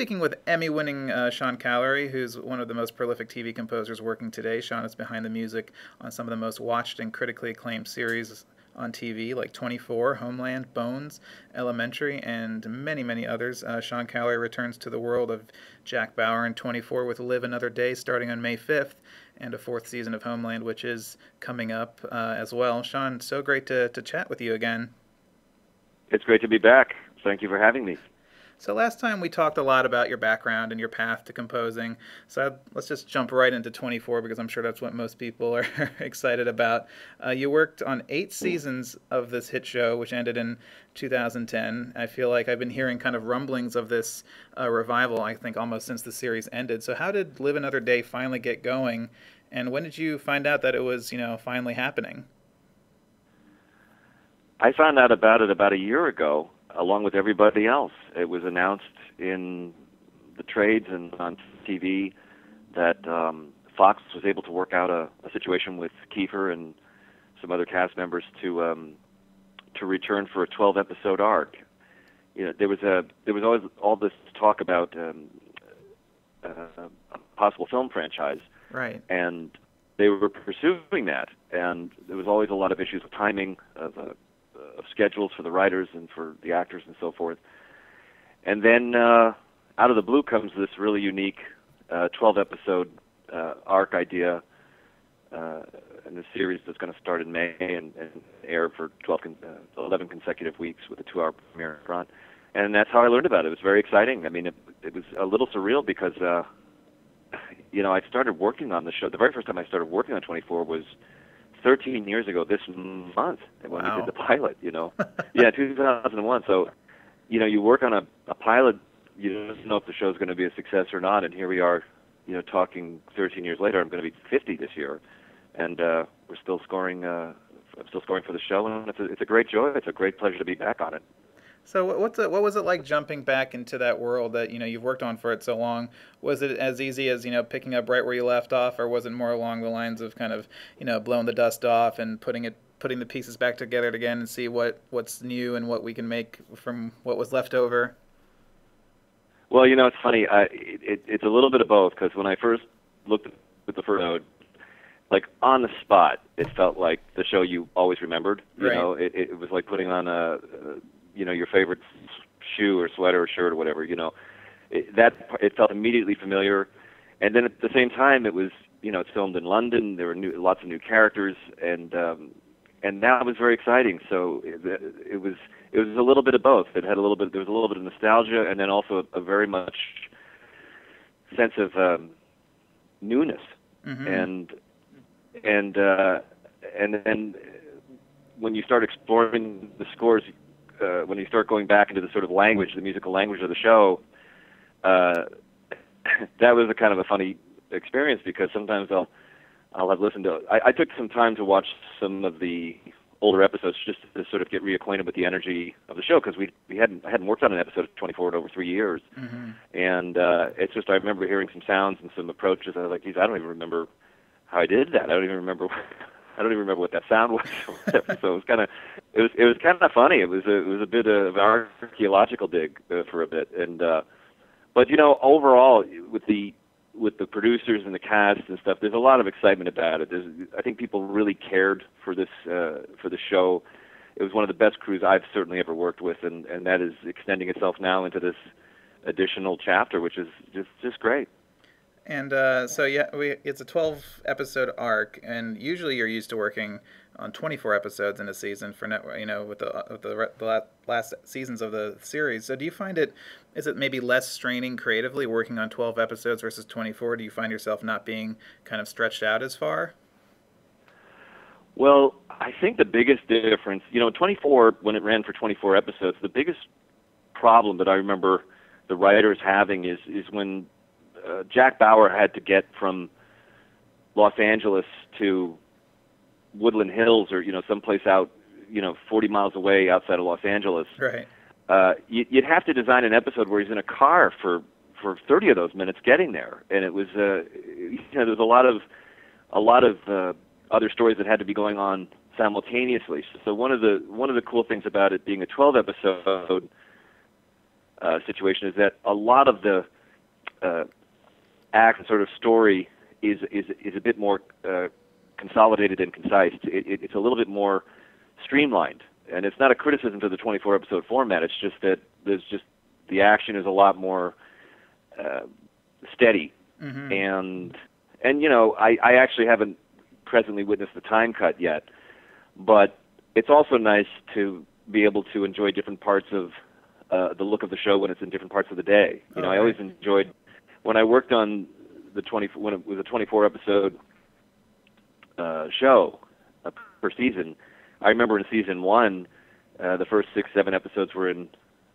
speaking with Emmy-winning Sean Callery, who's one of the most prolific TV composers working today. Sean is behind the music on some of the most watched and critically acclaimed series on TV, like 24, Homeland, Bones, Elementary, and many, many others. Sean Callery returns to the world of Jack Bauer in 24 with Live Another Day starting on May 5th, and a fourth season of Homeland, which is coming up as well. Sean, so great to chat with you again. It's great to be back. Thank you for having me. So last time we talked a lot about your background and your path to composing. So let's just jump right into 24 because I'm sure that's what most people are excited about. You worked on 8 seasons of this hit show, which ended in 2010. I feel like I've been hearing kind of rumblings of this revival, I think, almost since the series ended. So how did Live Another Day finally get going? And when did you find out that it was, finally happening? I found out about it about a year ago, along with everybody else. It was announced in the trades and on TV that Fox was able to work out a situation with Kiefer and some other cast members to return for a 12-episode arc. There was always all this talk about a possible film franchise, right? And they were pursuing that, and there was always a lot of issues with timing of schedules for the writers and for the actors and so forth. And then out of the blue comes this really unique 12-episode arc idea in the series that's going to start in May and air for 11 consecutive weeks with a 2-hour premiere front. And that's how I learned about it. It was very exciting. I mean, it was a little surreal because, I started working on the show. The very first time I started working on 24 was 13 years ago this month when we did the pilot, Yeah, 2001. So, you work on a pilot, you don't know if the show's going to be a success or not, and here we are, talking 13 years later. I'm going to be 50 this year, and we're still scoring. I'm still scoring for the show, and it's a great joy. It's a great pleasure to be back on it. So what was it like jumping back into that world that you've worked on for it so long? Was it as easy as picking up right where you left off, or was it more along the lines of kind of blowing the dust off and putting the pieces back together again and see what's new and what we can make from what was left over? Well, it's funny. It's a little bit of both, because when I first looked at the first episode, like on the spot, it felt like the show you always remembered. Right. It was like putting on your favorite shoe or sweater or shirt or whatever. It felt immediately familiar. And then at the same time, it was it's filmed in London. There were lots of new characters, and that was very exciting. So it was a little bit of both. There was a little bit of nostalgia, and then also a very much sense of newness. Mm-hmm. And then when you start exploring the scores, when you start going back into the sort of language, the musical language of the show, that was a kind of a funny experience, because sometimes I'll have listened to. I took some time to watch some of the older episodes just to sort of get reacquainted with the energy of the show, because I hadn't worked on an episode of 24 in over 3 years, mm-hmm. and it's just I remember hearing some sounds and some approaches. I was like, geez, I don't even remember how I did that. I don't even remember what that sound was. So it was kind of funny. It was a bit of an archaeological dig for a bit, and but overall with the producers and the cast and stuff, there's a lot of excitement about it. I think people really cared for this for the show. It was one of the best crews I've certainly ever worked with, and that is extending itself now into this additional chapter, which is just great. And so it's a 12-episode arc, and usually you're used to working on 24 episodes in a season for network, with the last seasons of the series. So do you find is it maybe less straining creatively working on 12 episodes versus 24? Do you find yourself not being kind of stretched out as far? Well, I think the biggest difference, 24, when it ran for 24 episodes, the biggest problem that I remember the writers having is when Jack Bauer had to get from Los Angeles to Woodland Hills, or someplace out 40 miles away outside of Los Angeles. Right. You'd have to design an episode where he's in a car for 30 of those minutes getting there, and it was there's a lot of other stories that had to be going on simultaneously. So one of the cool things about it being a 12 episode situation is that a lot of the act and sort of story is a bit more consolidated and concise. It's a little bit more streamlined, and it's not a criticism to the 24 episode format. It's just that the action is a lot more steady, and you know, I actually haven't presently witnessed the time cut yet, but it's also nice to be able to enjoy different parts of the look of the show when it's in different parts of the day. You know, I always enjoyed when I worked on when it was a 24 episode show per season. I remember in season 1, the first 6-7 episodes were in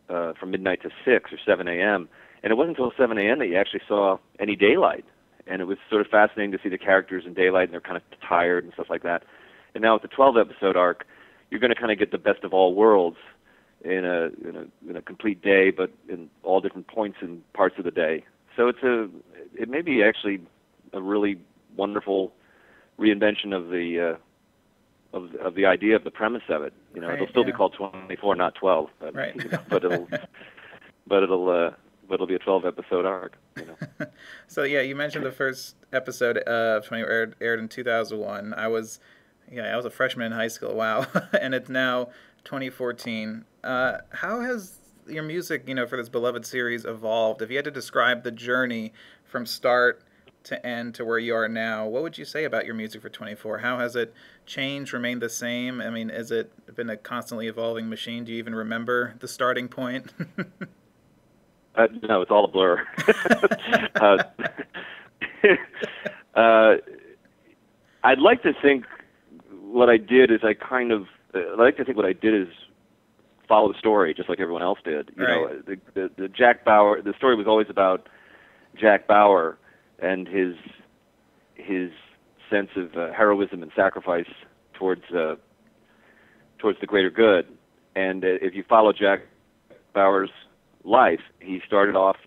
from midnight to 6 or 7 a.m. And it wasn't until 7 a.m. that you actually saw any daylight. And it was sort of fascinating to see the characters in daylight, and they're kind of tired and stuff like that. And now with the 12 episode arc, you're going to kind of get the best of all worlds in a complete day, but in all different points and parts of the day. So it may be actually a really wonderful reinvention of the idea of the premise of it. You know, it'll still be called 24, not 12, but you know, but it'll be a 12 episode arc. You know. So yeah, you mentioned the first episode of 24 aired in 2001. I was a freshman in high school. Wow, and it's now 2014. How has your music, you know, for this beloved series evolved? If you had to describe the journey from start to end to where you are now, what would you say about your music for 24? How has it changed, remained the same? I mean, has it been a constantly evolving machine? Do you even remember the starting point? No, it's all a blur. I'd like to think what I did is what I did is follow the story just like everyone else did. You know, the Jack Bauer, the story was always about Jack Bauer and his sense of heroism and sacrifice towards the greater good. And if you follow Jack Bauer's life, he started off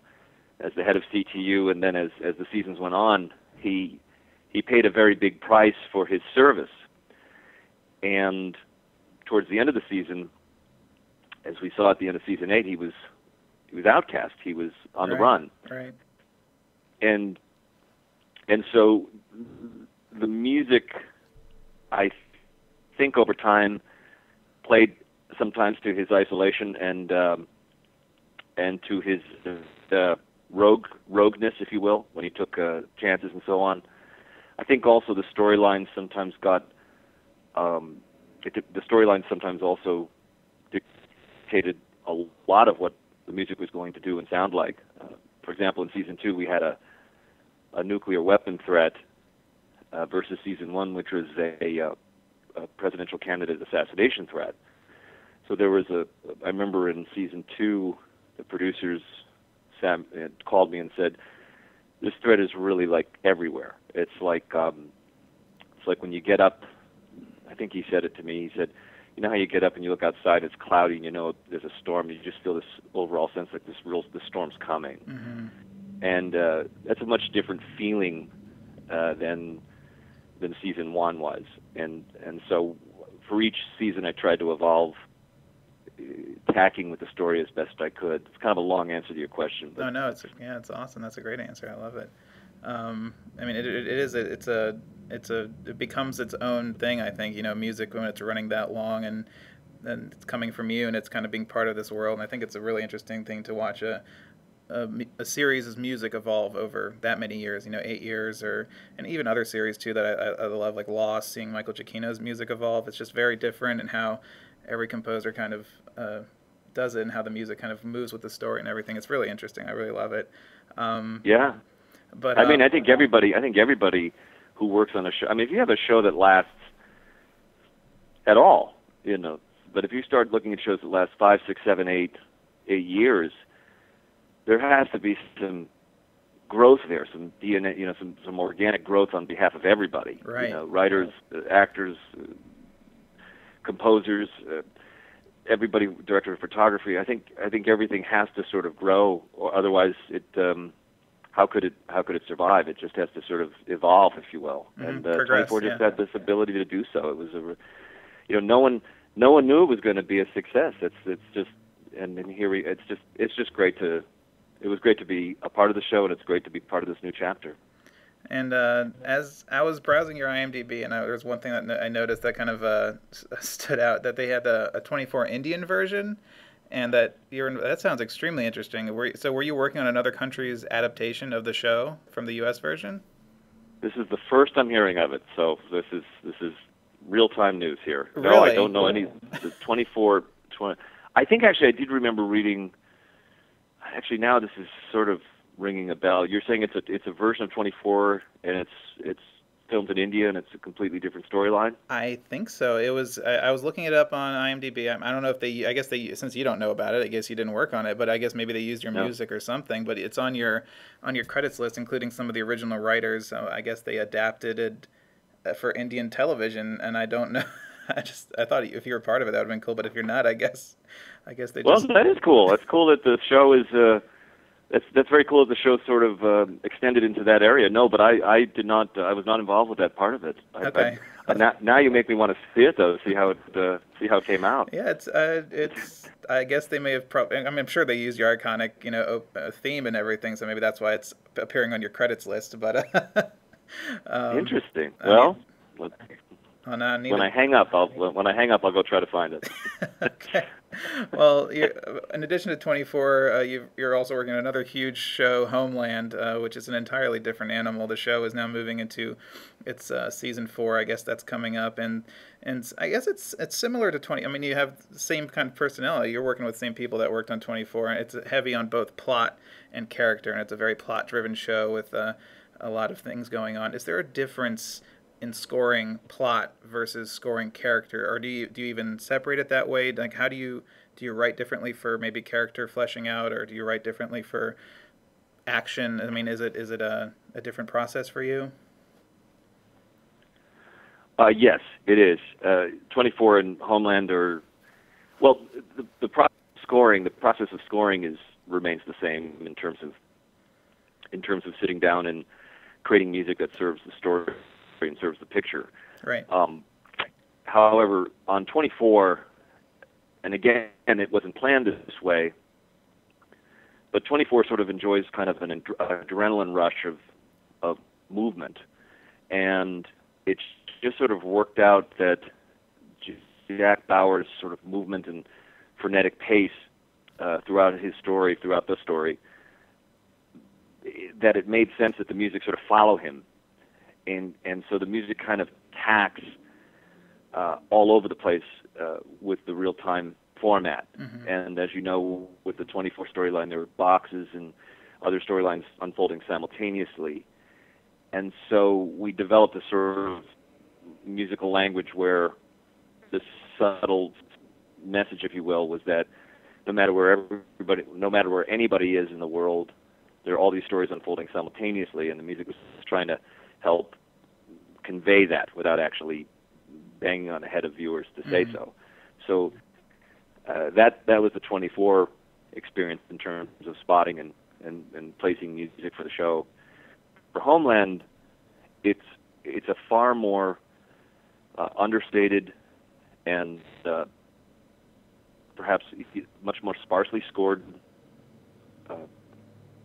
as the head of CTU, and then as the seasons went on, he paid a very big price for his service. And towards the end of the season, as we saw at the end of season 8, he was outcast. He was on the run. Right. And so the music, I think over time, played sometimes to his isolation and to his rogueness, if you will, when he took chances and so on. I think also the storyline sometimes also dictated a lot of what the music was going to do and sound like. For example, in season 2, we had a nuclear weapon threat versus season 1, which was a presidential candidate assassination threat. So there was I remember in season 2, the producers called me and said, "This threat is really like everywhere. It's like when you get up." I think he said it to me. He said, "You know how you get up and you look outside, it's cloudy, and you know there's a storm, and you just feel this overall sense like the storm's coming." Mm-hmm. And that's a much different feeling than season 1 was. And so for each season, I tried to evolve, tacking with the story as best I could. It's kind of a long answer to your question. But no, it's awesome. That's a great answer. I love it. I mean, it becomes its own thing. I think, you know, music when it's running that long and it's coming from you and it's kind of being part of this world. And I think it's a really interesting thing to watch a series' music evolve over that many years. You know, 8 years, and even other series too that I love, like Lost. Seeing Michael Giacchino's music evolve, it's just very different, and how every composer kind of does it, and how the music kind of moves with the story and everything. It's really interesting. I really love it. Yeah. But I mean, I think everybody who works on a show. I mean, if you have a show that lasts at all, you know, but if you start looking at shows that last 5, 6, 7, 8 years, there has to be some growth there, some DNA, you know, some organic growth on behalf of everybody. Right. You know, writers, actors, composers, everybody, director of photography. I think everything has to sort of grow, or otherwise it. How could it survive? It just has to sort of evolve, if you will. And 24 just had this ability to do so. It was no one knew it was going to be a success. It's just then here it's just great to. It was great to be a part of the show, and it's great to be part of this new chapter. And as I was browsing your IMDb, and there was one thing that I noticed that kind of stood out, that they had a 24 Indian version, and that sounds extremely interesting. Were you working on another country's adaptation of the show from the U.S. version? This is the first I'm hearing of it, so this is real-time news here. Really? No, I don't know any. The 24. I think actually I did remember reading. Actually, now this is sort of ringing a bell. You're saying it's a version of 24, and it's filmed in India, and it's a completely different storyline? I think so. It was. I was looking it up on IMDb. I don't know if they. I guess they. Since you don't know about it, I guess you didn't work on it. But I guess maybe they used your music or something. But it's on your credits list, including some of the original writers. So I guess they adapted it for Indian television, and I don't know. I thought if you were part of it, that would have been cool. But if you're not, I guess they. Well, that is cool. That's cool that the show is. That's very cool that the show sort of extended into that area. No, but I did not. I was not involved with that part of it. Okay. Now you make me want to see it though. See how it came out. Yeah, it's. I guess they may have. I'm sure they used your iconic, theme and everything. So maybe that's why it's appearing on your credits list. But interesting. Well. When I hang up, I'll go try to find it. Okay. Well, in addition to 24, you're also working on another huge show, Homeland, which is an entirely different animal. The show is now moving into its season 4. I guess that's coming up, and I guess it's similar to 20. I mean, you have the same kind of personality. You're working with the same people that worked on 24. It's heavy on both plot and character, and it's a very plot-driven show with a lot of things going on. Is there a difference in scoring plot versus scoring character, or do you even separate it that way? Like, how do you write differently for maybe character fleshing out, or do you write differently for action? I mean, is it a different process for you? Yes, it is. 24 and Homeland are the process of scoring remains the same in terms of sitting down and creating music that serves the story and serves the picture. Right. However, on 24, and again, it wasn't planned this way, but 24 sort of enjoys kind of an adrenaline rush of movement, and it's just sort of worked out that Jack Bauer's sort of movement and frenetic pace throughout the story, that it made sense that the music sort of follow him. And so the music kind of tacks all over the place with the real-time format. Mm-hmm. And as you know, with the 24 storyline, there were boxes and other storylines unfolding simultaneously. And so we developed a sort of musical language where the subtle message, if you will, was that no matter where anybody is in the world, there are all these stories unfolding simultaneously, and the music was trying to help convey that without actually banging on the head of viewers to say so. So that was the 24 experience in terms of spotting and placing music for the show. For Homeland, it's a far more understated and perhaps much more sparsely scored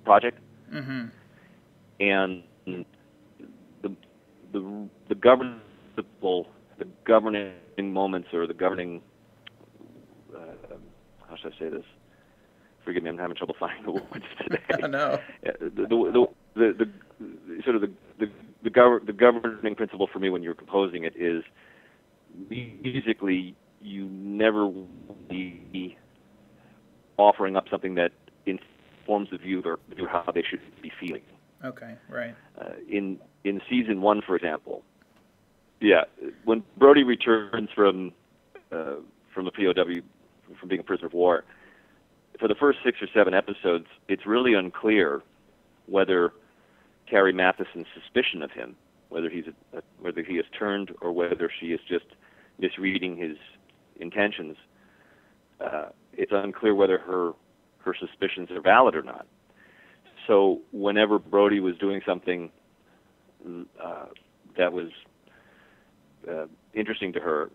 project. Mm-hmm. And the governing moments, or the governing how should I say this? Forgive me, I'm having trouble finding the words today. No. The governing principle for me when you're composing it is musically you never be offering up something that informs the viewer how they should be feeling. Okay, right. In season 1, for example, when Brody returns from the POW, from being a prisoner of war, for the first 6 or 7 episodes, it's really unclear whether Carrie Matheson's suspicion of him, whether he has turned or whether she is just misreading his intentions. It's unclear whether her suspicions are valid or not. So whenever Brody was doing something that was interesting to her,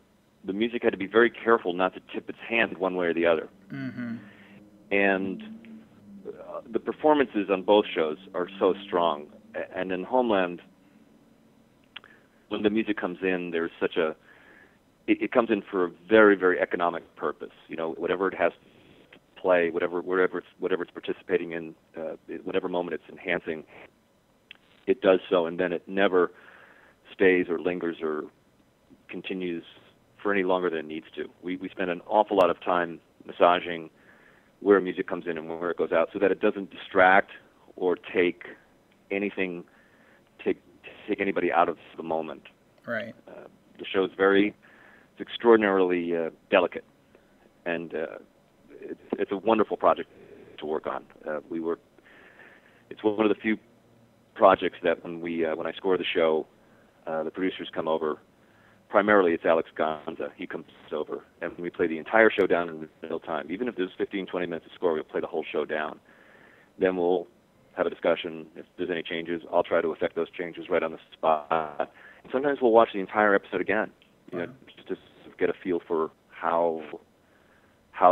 the music had to be very careful not to tip its hand one way or the other. Mm-hmm. and the performances on both shows are so strong. And in Homeland, when the music comes in, there's such a it comes in for a very, very economic purpose. You know, whatever it has to play, whatever it's participating in, whatever moment it's enhancing, it does so, and then it never stays or lingers or continues for any longer than it needs to. We spend an awful lot of time massaging where music comes in and where it goes out, so that it doesn't distract or take anything, take anybody out of the moment. Right. The show's it's extraordinarily delicate, and it's a wonderful project to work on. It's one of the few projects that when I score the show, the producers come over. Primarily, it's Alex Gonza. He comes over, and we play the entire show down in real time. Even if there's 15, 20 minutes to score, we'll play the whole show down. Then we'll have a discussion. If there's any changes, I'll try to affect those changes right on the spot. And sometimes we'll watch the entire episode again, just to get a feel for how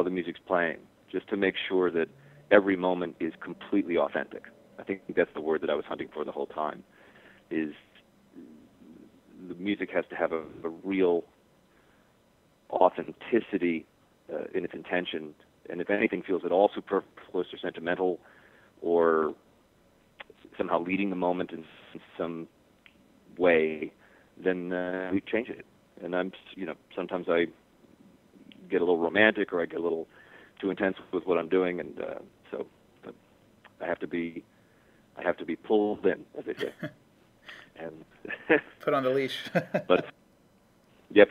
the music's playing, just to make sure that every moment is completely authentic. I think that's the word that I was hunting for the whole time, is the music has to have a real authenticity in its intention, and if anything feels at all superfluous or sentimental or somehow leading the moment in some way, then we change it. And sometimes I get a little romantic or I get a little too intense with what I'm doing, and so I have to be pulled in, as they say. And put on the leash. But yeah,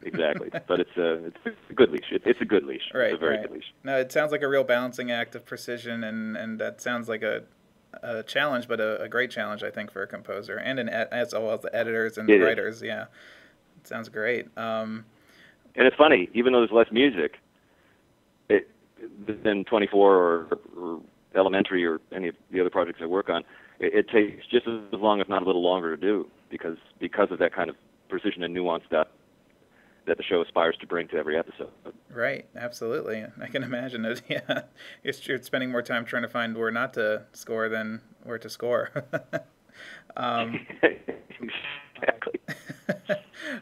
exactly. But it's a good leash. It's a good leash. Right, it's a very good leash. No, it sounds like a real balancing act of precision, and that sounds like a challenge, but a great challenge, I think, for a composer and as well as the editors and the writers. Yeah, it sounds great. And it's funny, even though there's less music, than 24 or Elementary or any of the other projects I work on, it takes just as long, if not a little longer, to do because of that kind of precision and nuance that the show aspires to bring to every episode. Right, absolutely. I can imagine it. Yeah, you're spending more time trying to find where not to score than where to score. Exactly.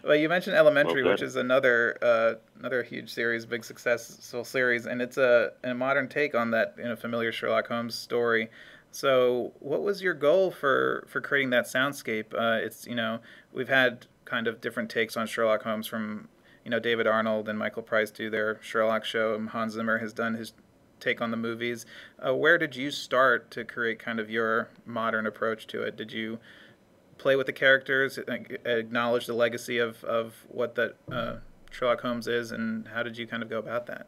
Well, you mentioned Elementary, which is another huge series, big successful series, and it's a modern take on that familiar Sherlock Holmes story. So, what was your goal for creating that soundscape? We've had kind of different takes on Sherlock Holmes from David Arnold and Michael Price do their Sherlock show, and Hans Zimmer has done his take on the movies. Where did you start to create kind of your modern approach to it? Did you play with the characters, acknowledge the legacy of what that Sherlock Holmes is, and how did you kind of go about that?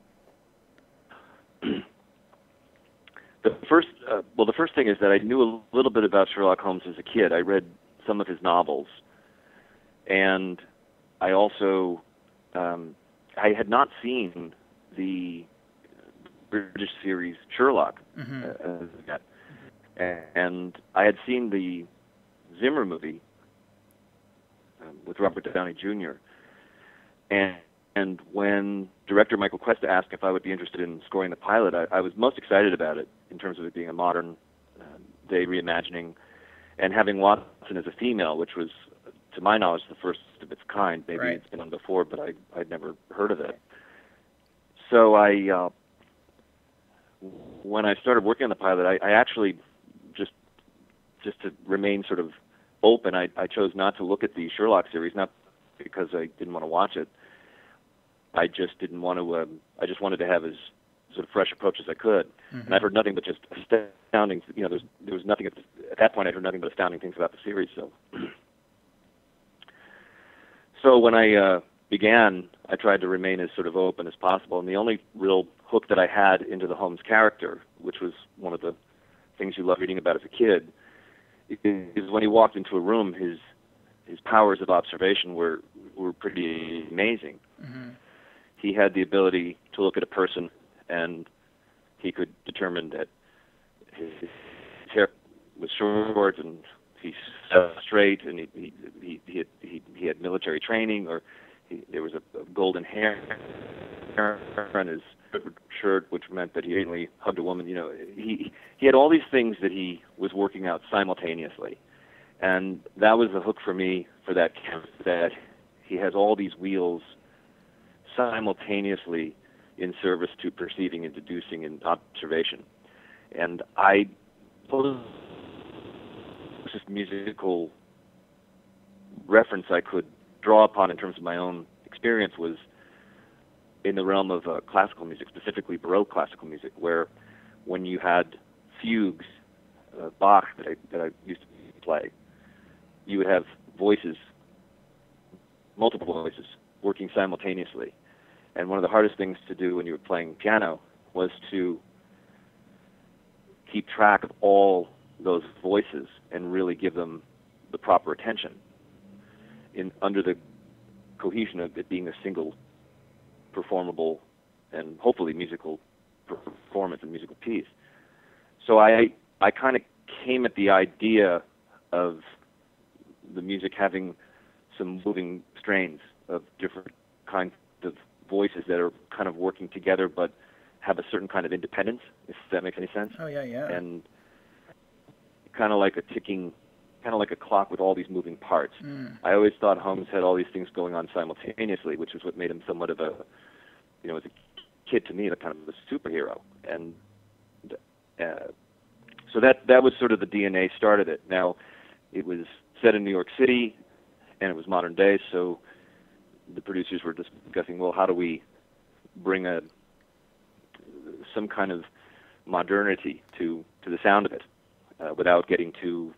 The first thing is that I knew a little bit about Sherlock Holmes as a kid. I read some of his novels, and I also I had not seen the British series Sherlock yet, and I had seen the Zimmer movie with Robert Downey Jr. And when director Michael Cuesta asked if I would be interested in scoring the pilot, I was most excited about it in terms of it being a modern day reimagining and having Watson as a female, which was, to my knowledge, the first of its kind. Maybe Right. It's been on before, but I'd never heard of it. So when I started working on the pilot, I actually just to remain sort of open, I chose not to look at the Sherlock series, not because I didn't want to watch it. I just didn't want to. I just wanted to have as sort of fresh approach as I could. And I've heard nothing but just astounding. There was nothing at that point. I heard nothing but astounding things about the series. So when I began, I tried to remain as sort of open as possible. And the only real hook that I had into the Holmes character, which was one of the things you love reading about as a kid, is when he walked into a room, his powers of observation were pretty amazing. Mm-hmm. He had the ability to look at a person, and he could determine that his hair was short and he sat straight, and he had military training, or there was a golden hair on shirt, which meant that he occasionally hugged a woman. You know, he had all these things that he was working out simultaneously, and that was the hook for me for that canvas. That he has all these wheels simultaneously in service to perceiving and deducing and observation. And I closest musical reference I could draw upon in terms of my own experience was in the realm of classical music, specifically Baroque classical music, where when you had fugues, Bach that I used to play, you would have voices, multiple voices, working simultaneously. And one of the hardest things to do when you were playing piano was to keep track of all those voices and really give them the proper attention under the cohesion of it being a single performable and hopefully musical performance and musical piece. So I kind of came at the idea of the music having some moving strains of different kinds of voices that are kind of working together but have a certain kind of independence, if that makes any sense. Oh, yeah, yeah. And kind of like a ticking, kind of like a clock with all these moving parts. I always thought Holmes had all these things going on simultaneously, which is what made him somewhat of a, you know, as a kid to me, kind of a superhero. And so that was sort of the DNA start of it. Now, it was set in New York City, and it was modern day, so the producers were discussing, well, how do we bring some kind of modernity to the sound of it without getting too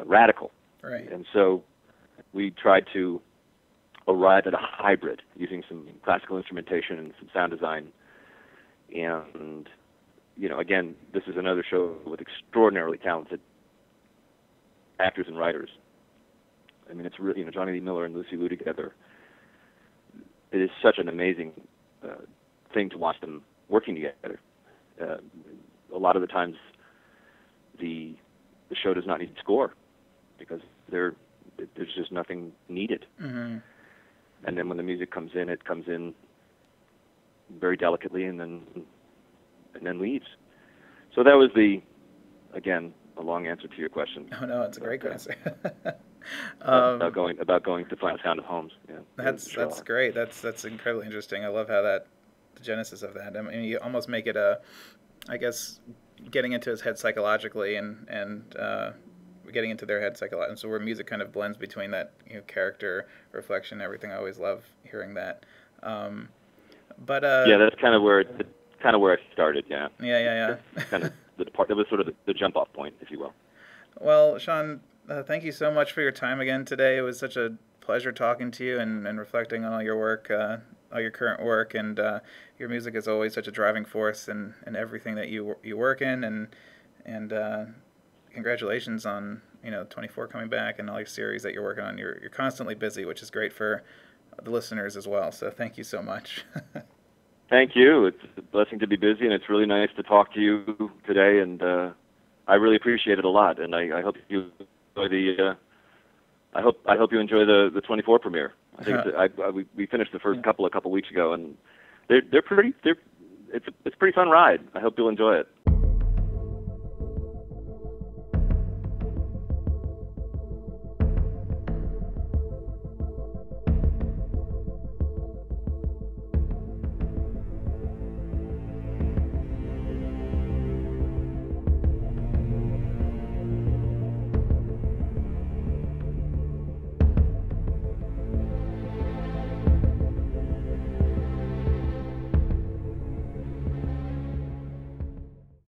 radical. Right. And so we tried to arrive at a hybrid using some classical instrumentation and some sound design. And, you know, again, this is another show with extraordinarily talented actors and writers. I mean, it's really, you know, Johnny Lee Miller and Lucy Liu together. It is such an amazing thing to watch them working together. A lot of the times, the show does not need to score because there's just nothing needed. Mm-hmm. And then when the music comes in, it comes in very delicately and then leaves. So that was again, a long answer to your question. Oh no, it's a great answer. About going to find the sound of Holmes. Yeah, that's great. That's incredibly interesting. I love how the genesis of that. I mean, you almost make it I guess, getting into his head psychologically and getting into their head psychologically. And so where music kind of blends between that, you know, character reflection, everything. I always love hearing that. But yeah, that's kind of where I started. Yeah. Yeah. Kind of that was sort of the jump off point, if you will. Well, Sean, thank you so much for your time again today. It was such a pleasure talking to you and reflecting on all your work, all your current work, and your music is always such a driving force in everything that you work in, and congratulations on 24 coming back and all your series that you're working on. You're constantly busy, which is great for the listeners as well. So thank you so much. Thank you. It's a blessing to be busy, and it's really nice to talk to you today. And I really appreciate it a lot. And I hope you enjoy I hope you enjoy the 24 premiere. I think we finished the first couple a couple weeks ago, and it's a pretty fun ride. I hope you'll enjoy it.